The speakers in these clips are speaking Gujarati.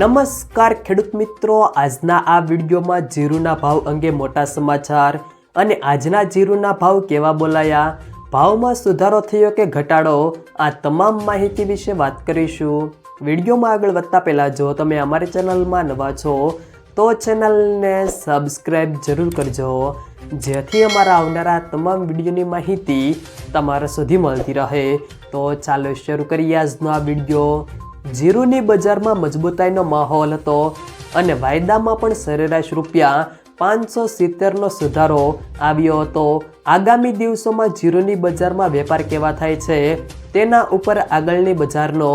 નમસ્કાર ખેડૂત મિત્રો, આજના આ વિડીયોમાં જીરુના ભાવ અંગે મોટા સમાચાર અને આજના જીરુના ભાવ કેવા બોલાયા, ભાવમાં સુધારો થયો કે ઘટાડો, આ તમામ માહિતી વિશે વાત કરીશું। વિડીયોમાં આગળ વધતા પહેલાં જો તમે અમારી ચેનલમાં નવા છો તો ચેનલને સબસ્ક્રાઈબ જરૂર કરજો, જેથી અમારા આવનારા તમામ વિડીયોની માહિતી તમારા સુધી મળતી રહે। તો ચાલો શરૂ કરીએ આજનો આ વિડીયો। જીરુની બજારમાં મજબૂતાઈનો માહોલ હતો અને વાયદામાં પણ સરેરાશ ₹570નો સુધારો આવ્યો હતો। આગામી દિવસોમાં જીરુની બજારમાં વેપાર કેવા થાય છે તેના ઉપર આગળની બજારનો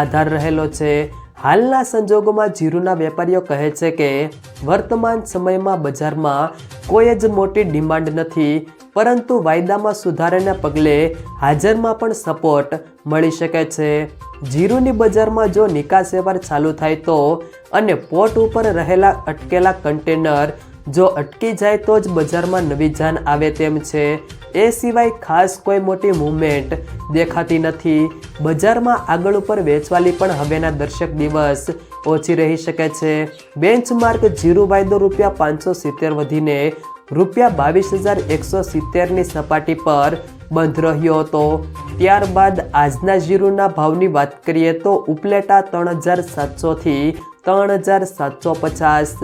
આધાર રહેલો છે। હાલના સંજોગોમાં જીરુના વેપારીઓ કહે છે કે વર્તમાન સમયમાં બજારમાં કોઈ જ મોટી ડિમાન્ડ નથી, પરંતુ વાયદામાં સુધારાને પગલે હાજરમાં પણ સપોર્ટ મળી શકે છે। જીરુની બજારમાં જો નિકાસ વ્યવહાર ચાલુ થાય તો અને પોર્ટ ઉપર રહેલા અટકેલા કન્ટેનર જો અટકી જાય તો જ બજારમાં નવી જાન આવે તેમ છે। એ સિવાય ખાસ કોઈ મોટી મૂવમેન્ટ દેખાતી નથી। બજારમાં આગળ ઉપર વેચવાલી પણ હવેના દર્શક દિવસ ઓછી રહી શકે છે। બેન્ચમાર્ક જીરુ વાયદો ₹570 વધીને ₹22,170ની સપાટી પર બંધ રહ્યો હતો। ત્યારબાદ આજના જીરુના ભાવની વાત કરીએ તો ઉપલેટા 3,700 થી 3,750,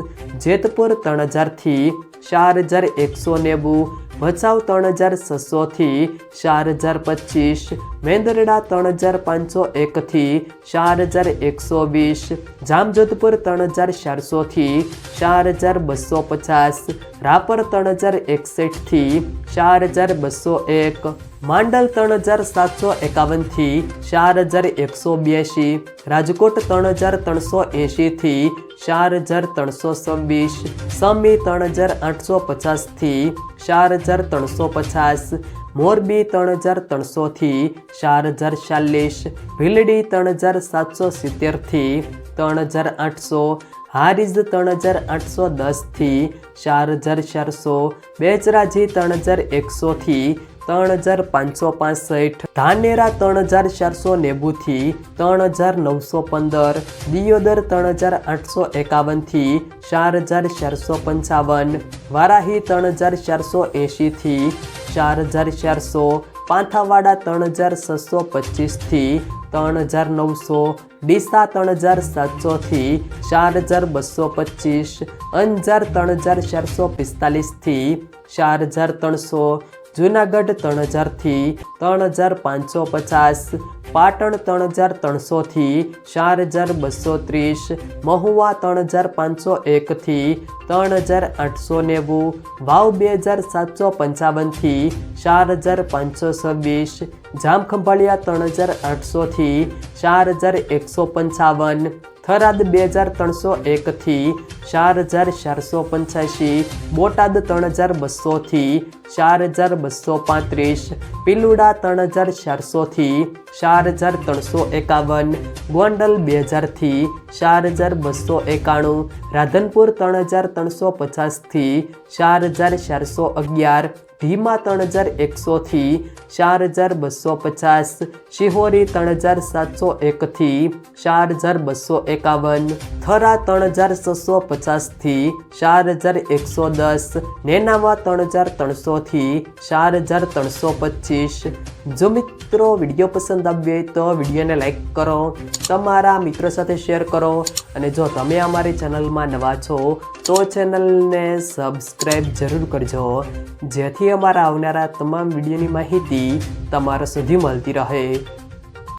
જેતપુર 3,000 થી 4,190, ભચાઉ 3,600 થી 4,025, મેંદરડા 3,501 થી 4,120, જામજોધપુર 3,400 થી 4,250, રાપર 3,061 થી 4,201, માંડલ 3,751 થી 4,182, રાજકોટ 3,380 થી 4,326, સમી 3,850 થી 4,350, મોરબી 3,300 થી 4,040, ભીલડી 3,770 થી 3,800, હારીજ 3,810 થી 4,400, બેચરાજી 3,100 થી 3,565, ધાનેરા 3,490 થી 3,915, દિયોદર 3,851 થી 4,455, વારાહી 3,480 થી 4,400, પાંથાવાડા 3,625 થી 3,900, ડીસા 3,700 થી 4,225, અંજાર 3,445 થી 4,300, જૂનાગઢ 3,000 થી 3,550, પાટણ 3,300 થી 4,230, મહુવા 3,501 થી 3,890, વાવ 2,755 થી 4,526, જામખંભાળિયા 3,800 થી 4,155, થરાદ 2,301 થી 4,485, બોટાદ 3,200 થી 4,235, પિલુડા 3,400 થી 4,351, ગોંડલ 2,000 થી 4,291, રાધનપુર 3,350 થી 4,411, ભીમા 3,100 થી 4,250, શિહોરી 3,701 થી 4,251, થરા 3,650 થી 4,110, નેનાવા 3,300 થી 4,325। જો મિત્રો વિડીયો પસંદ આવ્યો હોય તો વિડીયોને લાઈક કરો, તમારા મિત્રો સાથે શેર કરો અને જો તમે અમારી ચેનલમાં નવા છો તો ચેનલને સબસ્ક્રાઈબ જરૂર કરજો, જેથી અમારા આવનારા તમામ વિડીયોની માહિતી તમારા સુધી મળતી રહે।